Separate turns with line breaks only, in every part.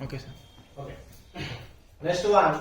Okay, sir.
Okay. Next one,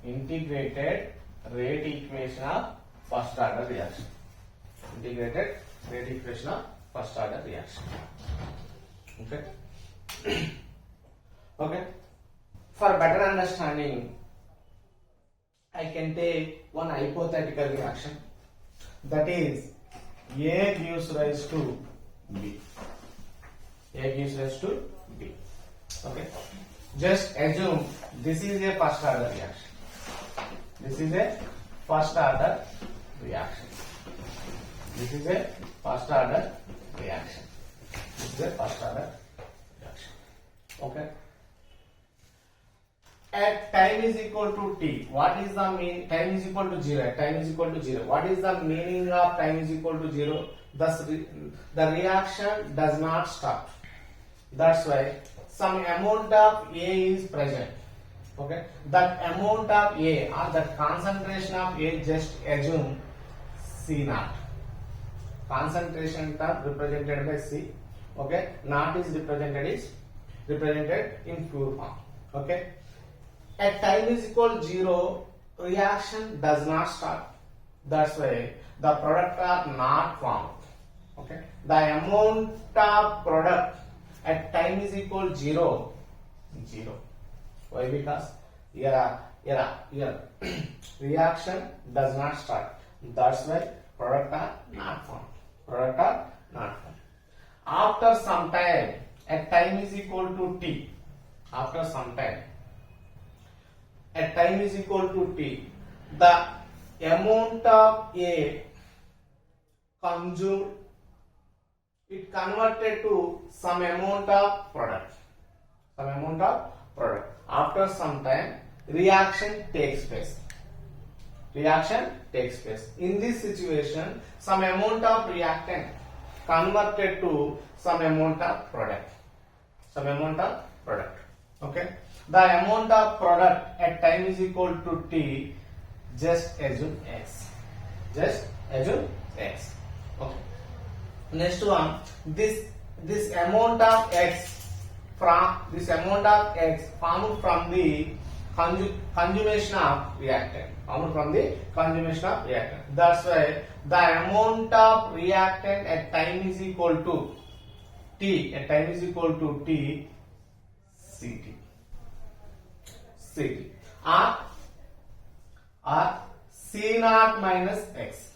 integrated rate equation of first order reaction integrated rate equation of first order reaction. Okay. Okay. For better understanding, I can take one hypothetical reaction, that is A gives rise to B. Okay. Just assume this is a first order reaction. This is a first order reaction. Okay. At time is equal to t, what is the mean? Time is equal to 0. At time is equal to 0. What is the meaning of time is equal to 0? Thus, the reaction does not stop. That's why some amount of A is present. Okay, that amount of A or that concentration of A, just assume C naught. Concentration term represented by C. Okay, naught is represented in pure form. Okay, at time is equal to 0, reaction does not start. That's why the product are not formed. Okay, the amount of product at time is equal to 0. Why? Because here reaction does not start. That's why product are not formed. After some time, at time is equal to t. After some time, at time is equal to t, the amount of A consumed, it converted to some amount of product. After some time, reaction takes place. In this situation, some amount of reactant converted to some amount of product. Okay, the amount of product at time is equal to t. Just assume x. Okay. Next one, this amount of x formed from the consummation of reactant. That's why the amount of reactant at time is equal to t. Ct. Or C naught minus x.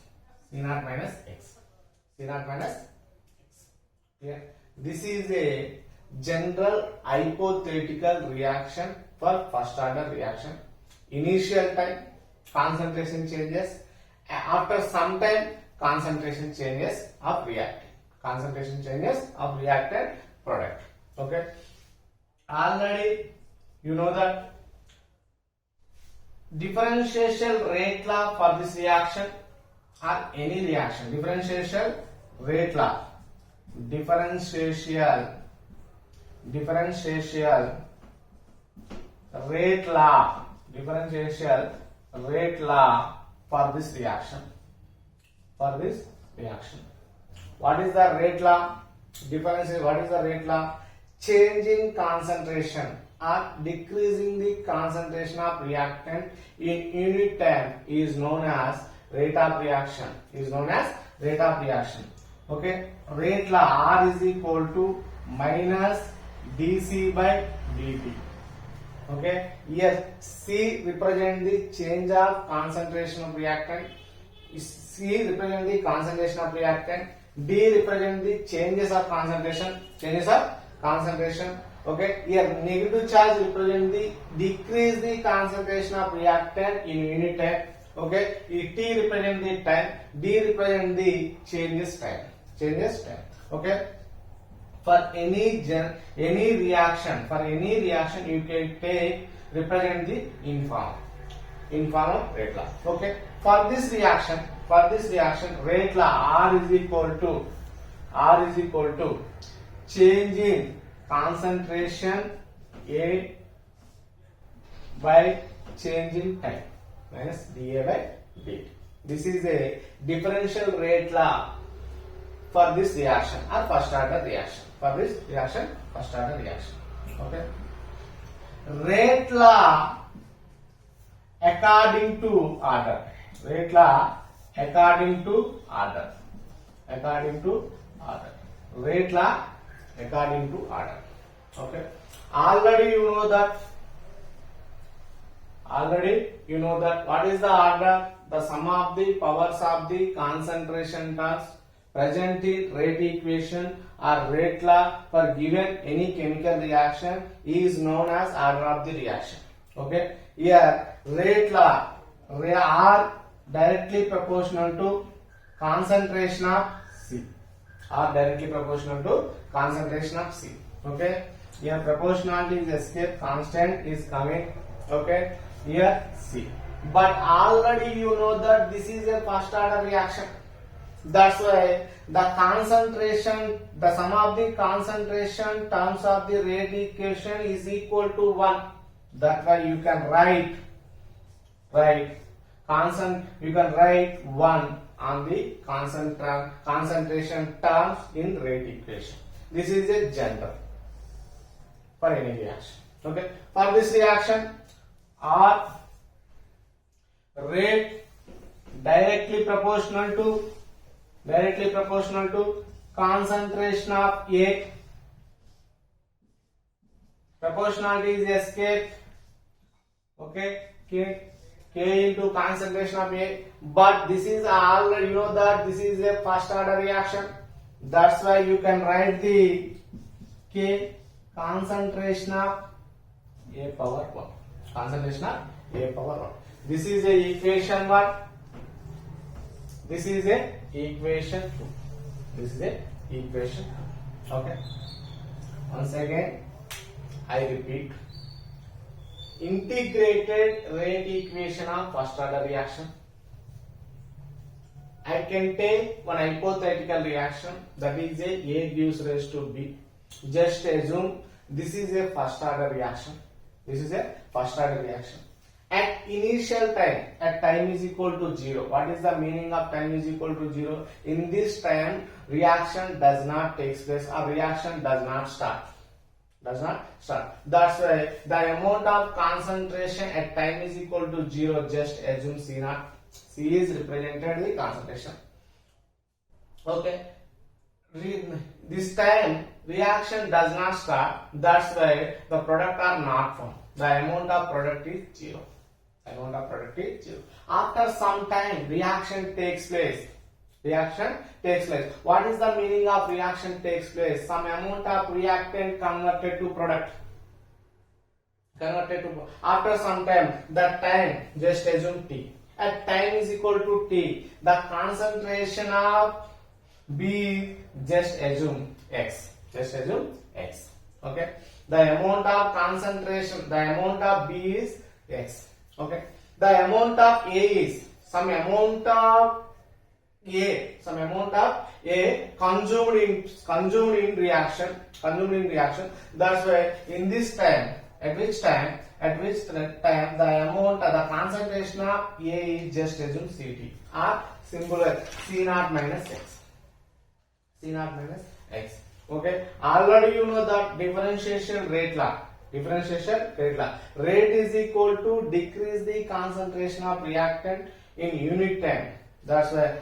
Yeah. This is a general hypothetical reaction for first order reaction. Initial time, concentration changes. After some time, concentration changes of reactant. Product. Okay. Already you know that differential rate law for this reaction or any reaction. Differential rate law for this reaction. What is the rate law? What is the rate law? Changing concentration or decreasing the concentration of reactant in unit time is known as rate of reaction. Okay, rate law R is equal to minus dC by dt. Okay, here C represents the change of concentration of reactant. C represents the concentration of reactant. D represents the changes of concentration. Okay, here negative charge represents the decrease the concentration of reactant in unit time. Okay, T represents the time. D represents the changes time. Okay, for any reaction you can take represent the in form. in form of rate law. Okay. For this reaction, rate law R is equal to change in concentration A by change in time minus dA by dt. This is a differential rate law for this reaction or first order reaction. For this reaction, first order reaction. Okay. Rate law according to order. Rate law according to order. According to order. Rate law according to order. Okay. Already you know that. What is the order? The sum of the powers of the concentration terms present in rate equation or rate law for given any chemical reaction is known as order of the reaction. Okay. Here rate law are directly proportional to concentration of C. Are directly proportional to concentration of C. Okay. Here proportionality is escape, constant is coming. Okay. Here C. But already you know that this is a first order reaction. That's why the concentration, the sum of the concentration terms of the rate equation is equal to 1. That's why you can write you can write 1 on the concentration terms in rate equation. This is a general for any reaction. Okay. For this reaction, R rate directly proportional to concentration of A. Proportionality is escape. Okay. K into concentration of A. But this is already, you know that this is a first order reaction. That's why you can write the K concentration of A power 1. Concentration of A power 1. This is a equation 1. This is a equation 2. This is a equation 2. Okay. Once again, I repeat. Integrated rate equation of first order reaction. I can take one hypothetical reaction, that is A gives rise to B. Just assume this is a first order reaction. This is a first order reaction. At initial time, at time is equal to 0. What is the meaning of time is equal to 0? In this time, reaction does not take place or reaction does not start. That's why the amount of concentration at time is equal to 0. Just assume C naught. C is represented the concentration. Okay. This time reaction does not start. That's why the product are not formed. The amount of product is 0. After some time, reaction takes place. What is the meaning of reaction takes place? Some amount of reactant converted to product. After some time, that time, just assume T. At time is equal to T, the concentration of B, just assume X. Okay. The amount of concentration, the amount of B is X. Okay. The amount of A is some amount of A consumed in reaction. That's why in this time, at which time the amount of the concentration of A is just assume Ct or singular C naught minus X. Okay. Already you know that differentiation rate law. Rate is equal to decrease the concentration of reactant in unit time. That's why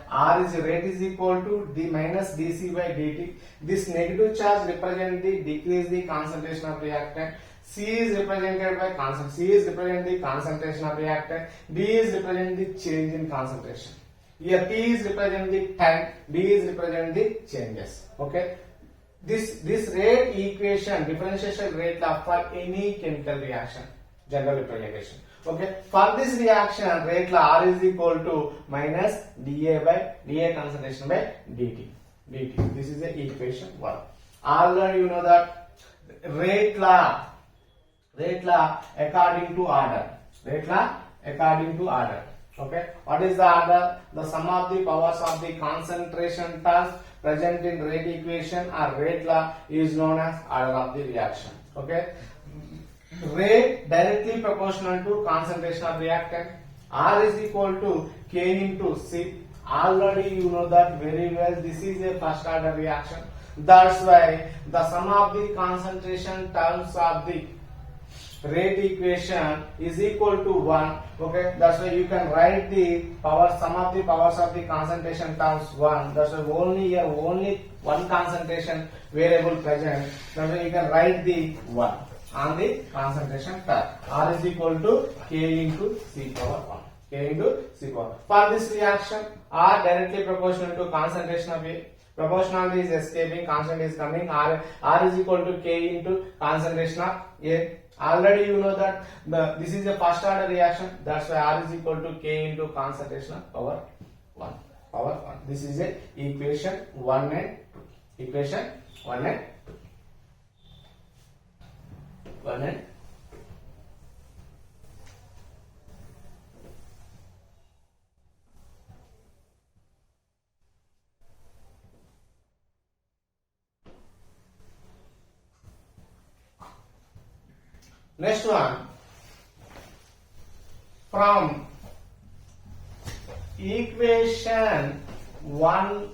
rate is equal to d minus dC by dt. This negative charge represents the decrease the concentration of reactant. C is represented by constant. C is representing the concentration of reactant. D is representing the change in concentration. Here T is representing the time. D is representing the changes. Okay. This rate equation, differentiation rate law for any chemical reaction, general representation. Okay. For this reaction, rate law R is equal to minus dA concentration by dt. This is the equation 1. Already you know that rate law according to order. Rate law according to order. Okay, what is the order? The sum of the powers of the concentration terms present in rate equation or rate law is known as order of the reaction. Okay, rate directly proportional to concentration of reactant. R is equal to K into C. Already you know that very well. This is a first order reaction. That's why the sum of the concentration terms of the rate equation is equal to 1. Okay, that's why you can write the power sum of the powers of the concentration terms 1. That's why only one concentration variable present. That's why you can write the 1 on the concentration term. R is equal to K into C power 1. K into C power. For this reaction, R directly proportional to concentration of A. Proportionality is escaping, constant is coming. R is equal to K into concentration of A. Already you know that this is a first order reaction. That's why R is equal to K into concentration of power 1. Power 1. This is a equation 1 and 2. Equation 1 and 2. 1 and 2. Next one, from equation 1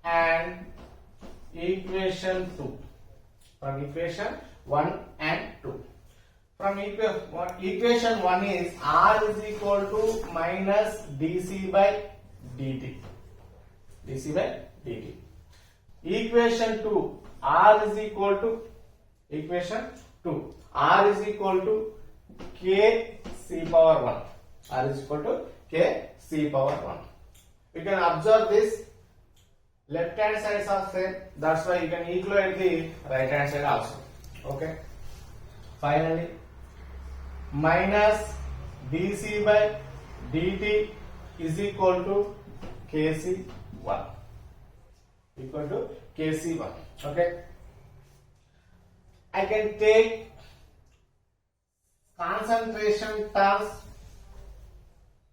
and equation 2. From equation 1 and 2. From equation 1 is R is equal to minus dC by dt. dC by dt. Equation 2, R is equal to equation 2. R is equal to K C power 1. R is equal to K C power 1. You can observe this left hand sides are same. That's why you can equate the right hand side also. Okay. Finally, minus dC by dt is equal to Kc1. Equal to Kc1. Okay. I can take concentration terms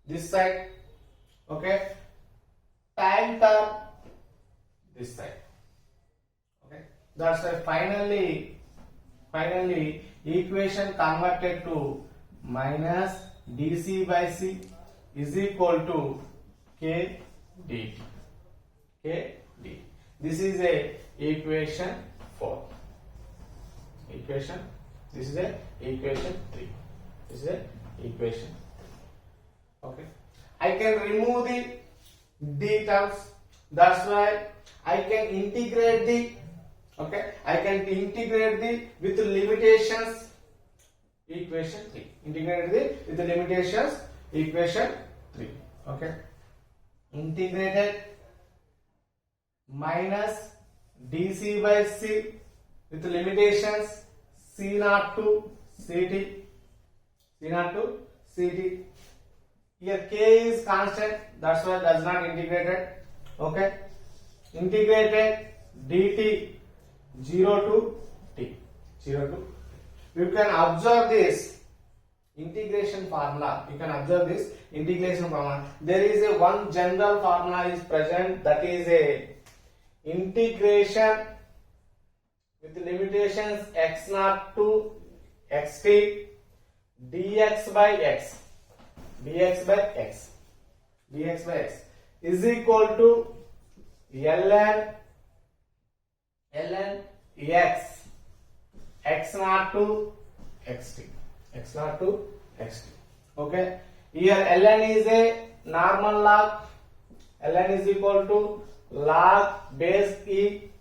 this side, okay, time term this side, okay. That's why finally equation converted to minus dC by C is equal to K dt. K dt. This is a equation 4. This is a equation 3. This is a equation. Okay. I can remove the d terms. That's why I can integrate the. Okay. I can integrate the with limitations. Equation 3. Integrate the with the limitations. Equation 3. Okay. Integrated minus dC by C with limitations C0 to Ct. C0 to Ct. Here K is constant. That's why does not integrated. Okay. Integrated dt 0 to t. 0 to. You can observe this integration formula. You can observe this integration formula. There is a one general formula is present, that is a integration with limitations x0 to xt dx by x is equal to ln x x0 to xt. Okay, here ln is a normal log. Ln is equal to log base e.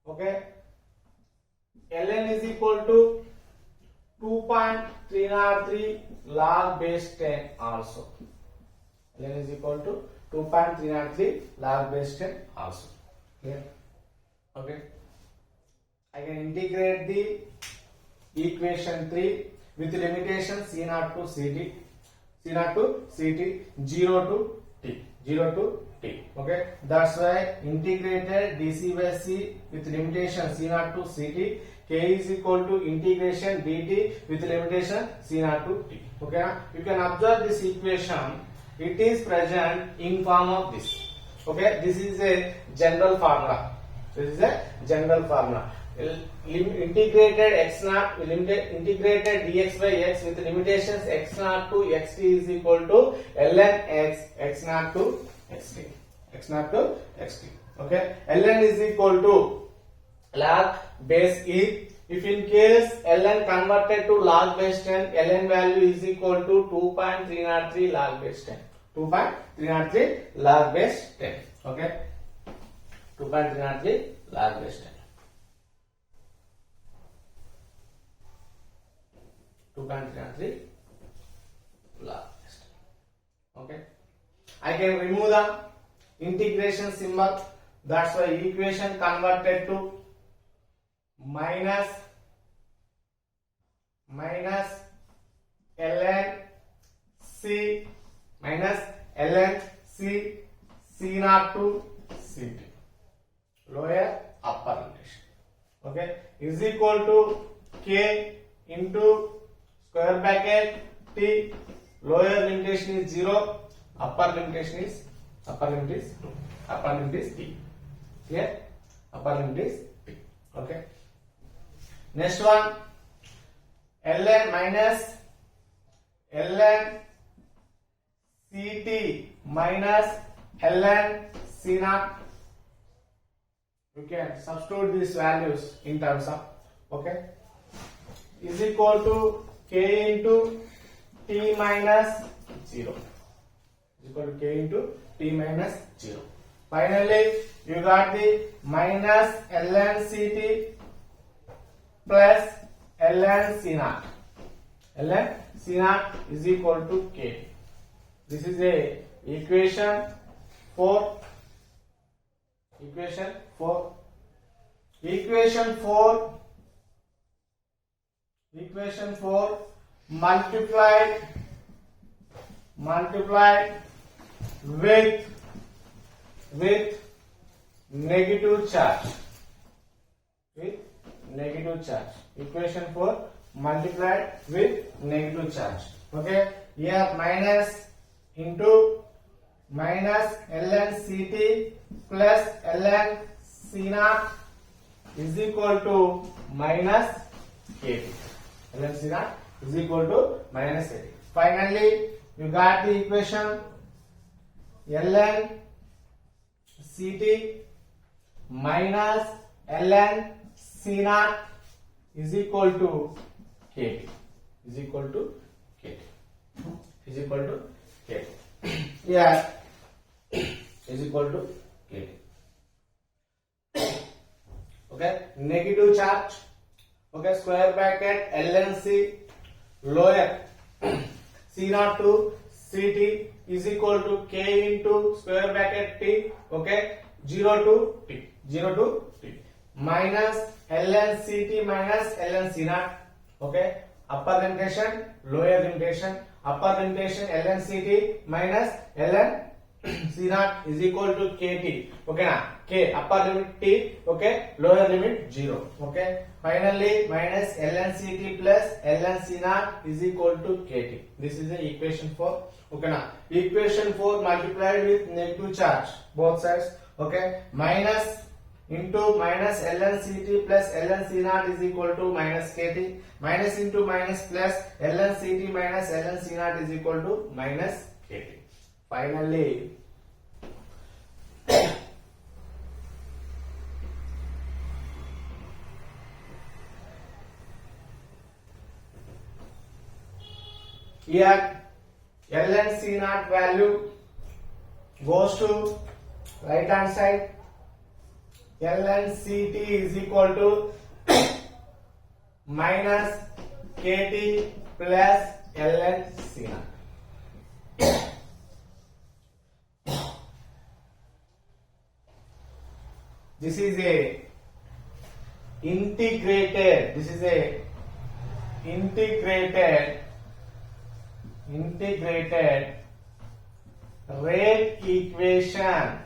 Okay, ln is equal to 2.303 log base 10 also. Ln is equal to 2.303 log base 10 also. Clear? Okay. I can integrate the equation 3 with limitation C0 to Ct, 0 to t. Okay, that's why integrated dC by C with limitation C0 to Ct k is equal to integration dt with limitation c naught to t. Okay, you can observe this equation. It is present in form of this. Okay, this is a general formula. This is a general formula. Integrated x naught, integrated dx by x with limitations x naught to xt is equal to ln x naught to xt, x naught to xt. Okay, ln is equal to log base e. If in case ln converted to log base 10, ln value is equal to 2.303 log base 10. 2.303 log base 10. Okay, 2.303 log base 10. 2.303 log base 10. Okay, I can remove the integration symbol. That's why equation converted to minus ln c minus ln c c naught to ct, lower upper limitation. Okay, is equal to k into square bracket t, lower limitation is 0, upper limitation is 2, upper limit is t. Clear? Upper limit is t. Okay, next one, ln minus ln ct minus ln c naught. You can substitute these values in terms of, okay, is equal to k into t minus 0, is equal to k into t minus 0. Finally, you got the minus ln ct plus ln c naught. Ln c naught is equal to k. This is a equation 4. Equation 4. Equation 4 multiplied with negative charge. With negative charge. Equation 4 multiplied with negative charge. Okay, here minus into minus ln ct plus ln c naught is equal to minus kt. Ln c naught is equal to minus kt. Finally, you got the equation ln ct minus ln c naught is equal to kt. Is equal to kt. Is equal to kt. Yeah, is equal to kt. Okay, negative charge. Okay, square bracket ln c lower c naught to ct is equal to k into square bracket t. Okay, 0 to t, 0 to t minus ln ct minus ln c naught. Okay, upper limitation, lower limitation. Upper limitation ln ct minus ln c naught is equal to kt. Okay, na k upper limit t. Okay, lower limit 0. Okay, finally minus ln ct plus ln c naught is equal to kt. This is the equation 4. Okay, na equation 4 multiplied with negative charge both sides. Okay, minus into minus ln ct plus ln c naught is equal to minus kt. Minus into minus plus ln ct minus ln c naught is equal to minus kt. Finally, here ln c naught value goes to right hand side. Ln ct is equal to minus kt plus ln c naught. This is a integrated. This is a integrated rate equation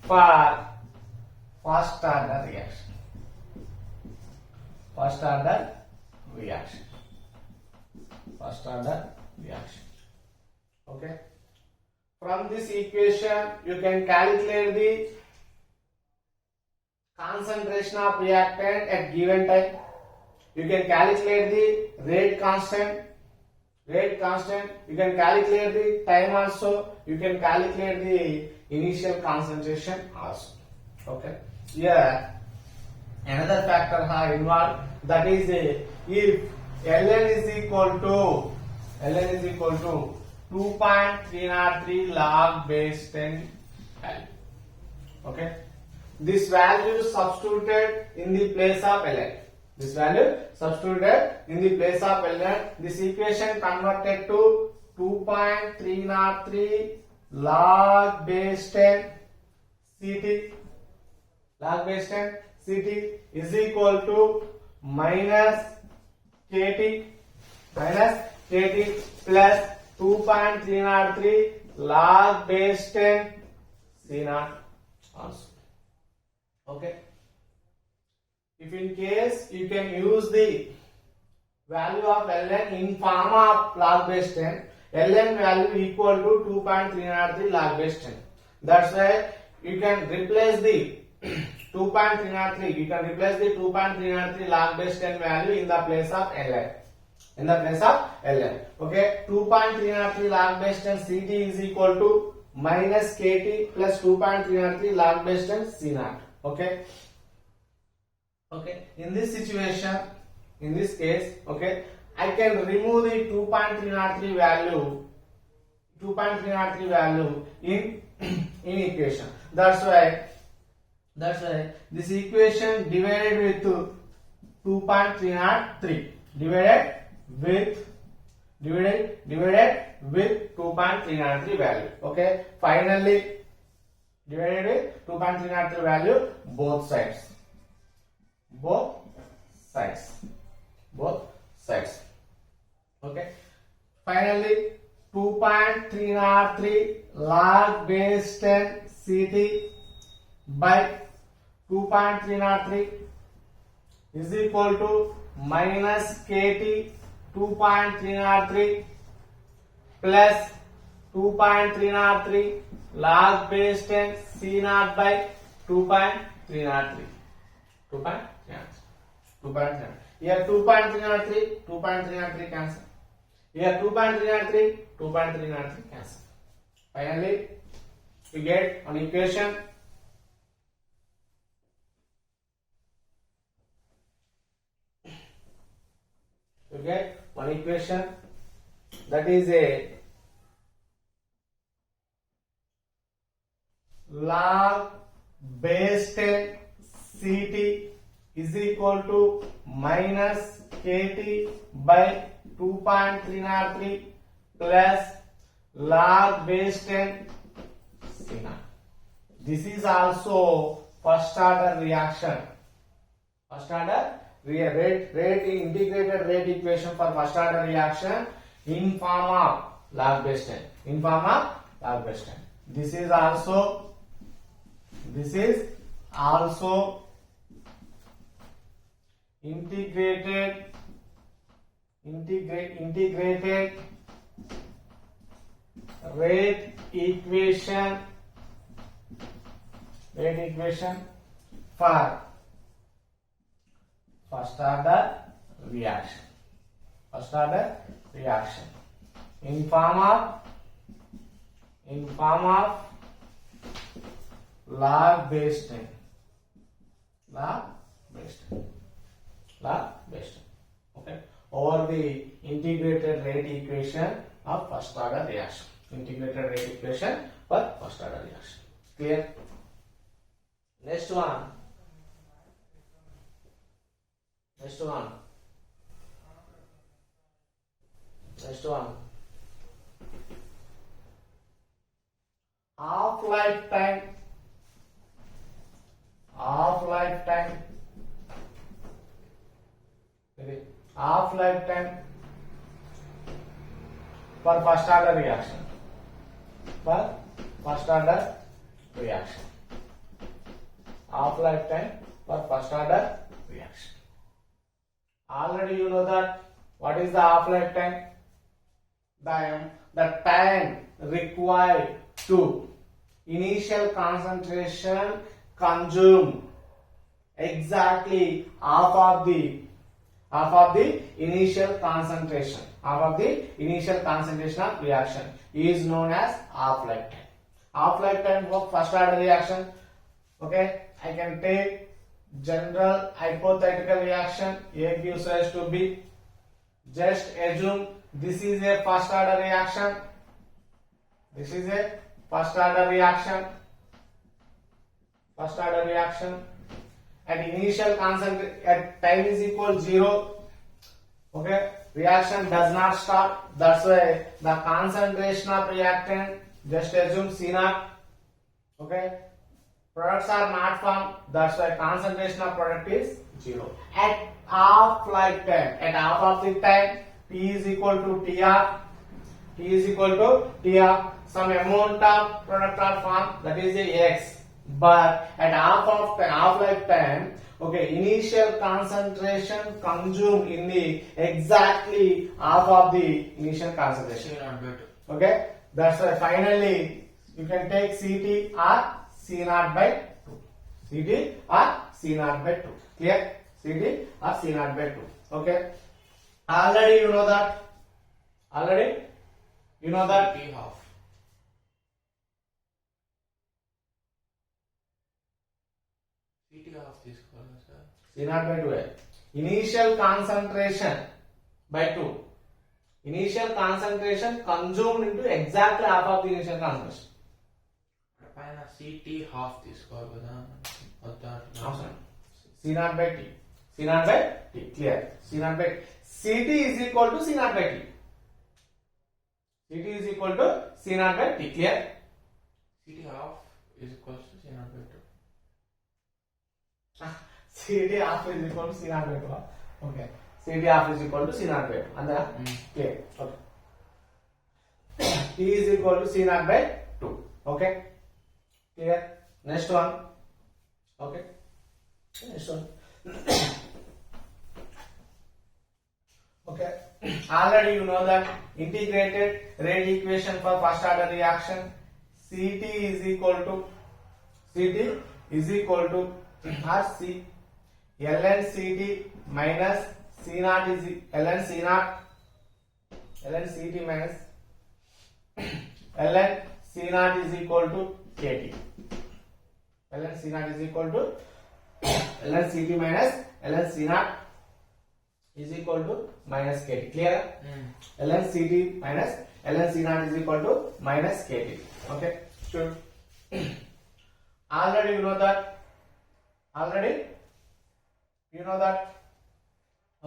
for first order reaction. First order reaction. First order reaction. Okay. From this equation, you can calculate the concentration of reactant at given time. You can calculate the rate constant. Rate constant. You can calculate the time also. You can calculate the initial concentration also. Okay. Here, another factor are involved. That is, if Ln is equal to 2.303 log base 10 value. Okay. This value substituted in the place of Ln. This value substituted in the place of Ln. This equation converted to 2.303 log base 10 Ct. Log base 10 Ct is equal to minus Kt plus 2.303 log base 10 C0 also. Okay. If in case you can use the value of Ln in form of log base 10, Ln value equal to 2.303 log base 10. That's why you can replace the 2.303. You can replace the 2.303 log base 10 value in the place of Ln. In the place of Ln. Okay. 2.303 log base 10 Ct is equal to minus Kt plus 2.303 log base 10 C0. Okay. Okay. In this situation, in this case, okay, I can remove the 2.303 value in equation. That's why this equation divided with 2.303 divided with 2.303 value. Okay. Finally, divided with 2.303 value both sides. Okay. Finally, 2.303 log base 10 Ct by 2.303 is equal to minus Kt 2.303 plus 2.303 log base 10 C0 by 2.303. 2.303. Here 2.303 cancel. Here 2.303 cancel. Finally, we get an equation. You get one equation that is a log base 10 Ct is equal to minus Kt by 2.303 plus log base 10 C0. This is also first order reaction. First order integrated rate equation for first order reaction in form of log base 10. In form of log base 10. This is also integrated rate equation for first order reaction. In form of log base 10. Okay. Over the integrated rate equation of first order reaction. Integrated rate equation for first order reaction. Clear? Next one. Half lifetime for first order reaction. half lifetime for first order reaction. Already you know that what is the half lifetime? The time required to initial concentration consume exactly half of the initial concentration. Half of the initial concentration of reaction is known as half lifetime. Half lifetime for first order reaction. Okay, I can take general hypothetical reaction. A gives rise to B. Just assume this is a first order reaction. This is a first order reaction. First order reaction. At initial concentration, at time is equal 0. Okay, reaction does not start. That's why the concentration of reactant, just assume C0. Okay, products are not formed. That's why concentration of product is 0. At half lifetime, at half of the time, T is equal to TR. T is equal to TR. Some amount of product are formed, that is the X. But at half lifetime, okay, initial concentration consumed in the exactly half of the initial concentration. Okay, that's why finally you can take CT or C0 by 2. CT or C0 by 2. Clear? CT or C0 by 2. Okay. Already you know that.
T half. CT half తీసుకోవాలి sir.
C0 by 2. Initial concentration by 2. Initial concentration consumed into exactly half of the initial concentration.
పైన CT half తీసుకోవాలి కదా.
Awesome. C0 by T. C0 by T. Clear? C0 by T. CT is equal to C0 by T. CT is equal to C0 by T. Clear?
CT half is equals to C0 by 2.
CT half is equal to C0 by 2. Okay. CT half is equal to C0 by 2. Andra? Clear? Okay. T is equal to C0 by 2. Okay. Clear? Next one. Okay. Next one. Okay. Already you know that integrated rate equation for first order reaction. CT is equal to RC ln CT minus C0 is ln CT minus ln C0 is equal to KT. ln C0 is equal to ln CT minus ln C0 is equal to minus KT. Clear? ln CT minus ln C0 is equal to minus KT. Okay, sure. Already you know that.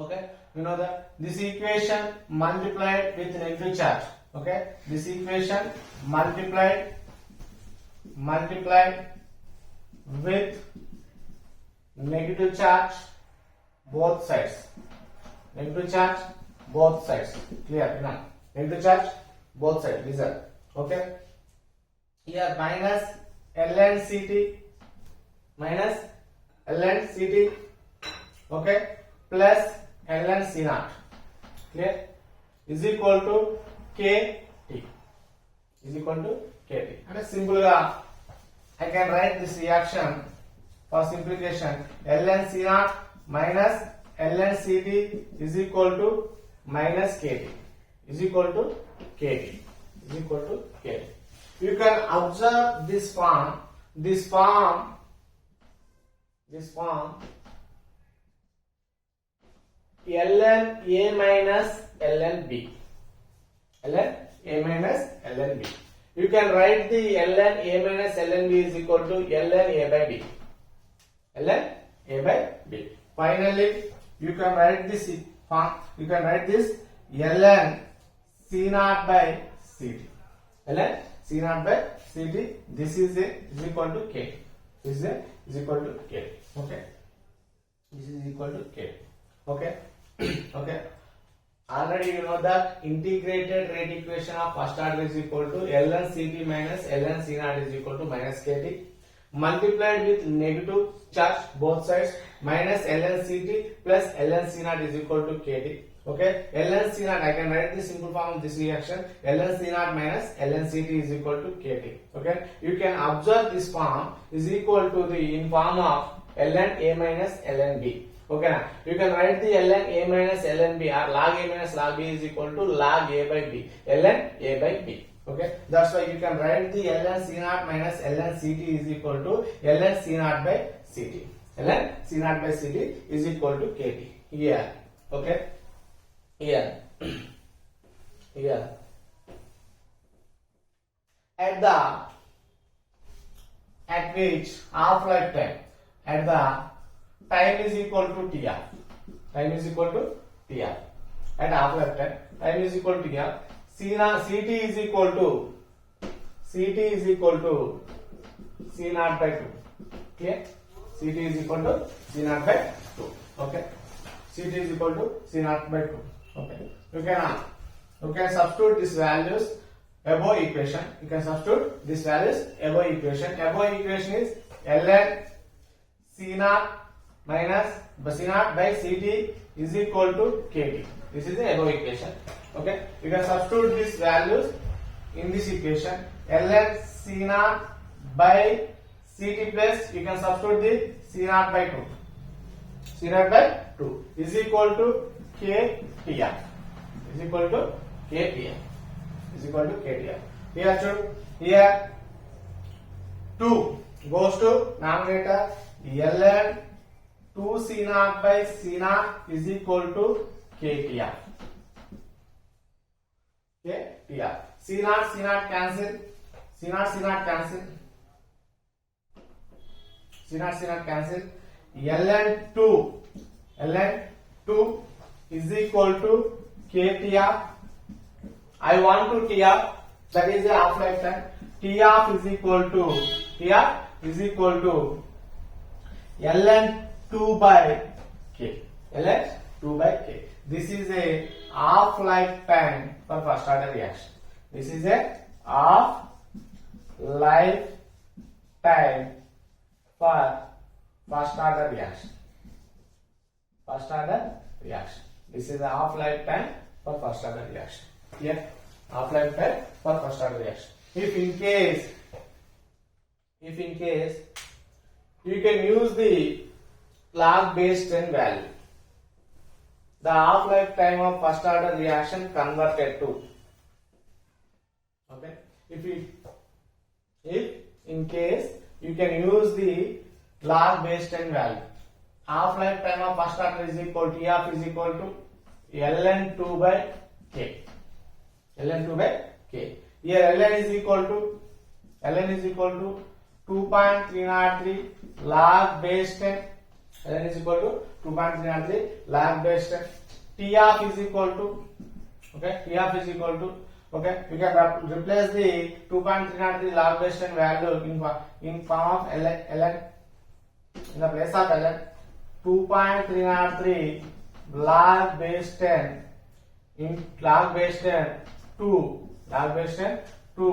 Okay, you know that this equation multiplied with negative charge. Okay, this equation multiplied with negative charge both sides. Negative charge both sides. Clear? No. Negative charge both sides. Listen. Okay. Here minus ln CT okay, plus ln C0. Clear? Is equal to KT. Is equal to KT. And simple I can write this reaction for simplification. ln C0 minus ln CT is equal to minus KT. Is equal to KT. Is equal to KT. You can observe this form. This form ln A minus ln B. ln A minus ln B. You can write the ln A minus ln B is equal to ln A by B. ln A by B. Finally, you can write this form. You can write this ln C0 by CT. ln C0 by CT. This is equal to K. This is equal to K. Okay. This is equal to K. Okay. Okay. Already you know that integrated rate equation of first order is equal to ln CT minus ln C0 is equal to minus KT. multiplied with negative charge both sides minus ln Ct plus ln C naught is equal to Kt. Okay, ln C naught, I can write the simple form of this reaction. Ln C naught minus ln Ct is equal to Kt. Okay, you can observe this form is equal to the in form of ln A minus ln B. Okay, now you can write the ln A minus ln B or log A minus log B is equal to log A by B, ln A by B. Okay, that's why you can write the ln C naught minus ln Ct is equal to ln C naught by Ct. ln C naught by Ct is equal to Kt. Here, okay, here, here. At which half-life time, at the time is equal to Tr. Time is equal to Tr. At half-life time is equal to Tr. Ct is equal to C naught by 2. Clear? Ct is equal to C naught by 2. Okay. Ct is equal to C naught by 2. Okay. You can substitute these values above equation. You can substitute these values above equation. Above equation is ln C naught minus C naught by Ct is equal to Kt. This is the above equation. Okay, you can substitute these values in this equation. ln C naught by Ct plus you can substitute the C naught by 2. C naught by 2 is equal to Ktr. Is equal to Ktr. Is equal to Ktr. Here 2 goes to numerator. ln 2 C naught by C naught is equal to Ktr. Okay, Tr. C naught cancel. C naught cancel. ln 2 is equal to Ktr. I want to Tr, that is a half-life time. Tr is equal to ln 2 by K. ln 2 by K. This is a half-life time for first order reaction. This is a half-life time for first order reaction. This is a half-life time for first order reaction. Here, half-life time for first order reaction. If in case you can use the log base 10 value, the half-life time of first order reaction converted to. Okay, if in case you can use the log base 10 value, half-life time of first order is equal to F is equal to ln 2 by K. ln 2 by K. Here ln is equal to 2.303 log base 10. ln is equal to 2.303 log base 10. T of is equal to, okay, T of is equal to, okay, we can replace the 2.303 log base 10 value in form of ln, in the place of ln 2.303 log base 10 in log base 10 2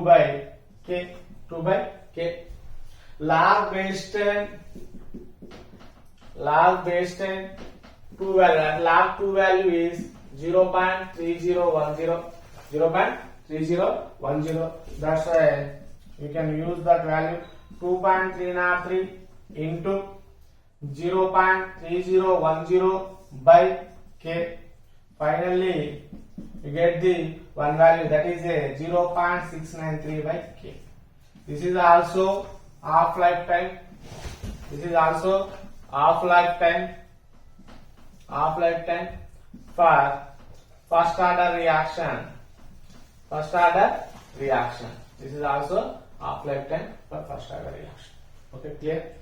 by K. Log base 10 2 value, log 2 value is 0.3010. That's why you can use that value 2.303 into 0.3010 by K. Finally, you get the one value, that is a 0.693 by K. This is also half-life time. Half-life time for first order reaction. This is also half-life time for first order reaction. Okay, clear?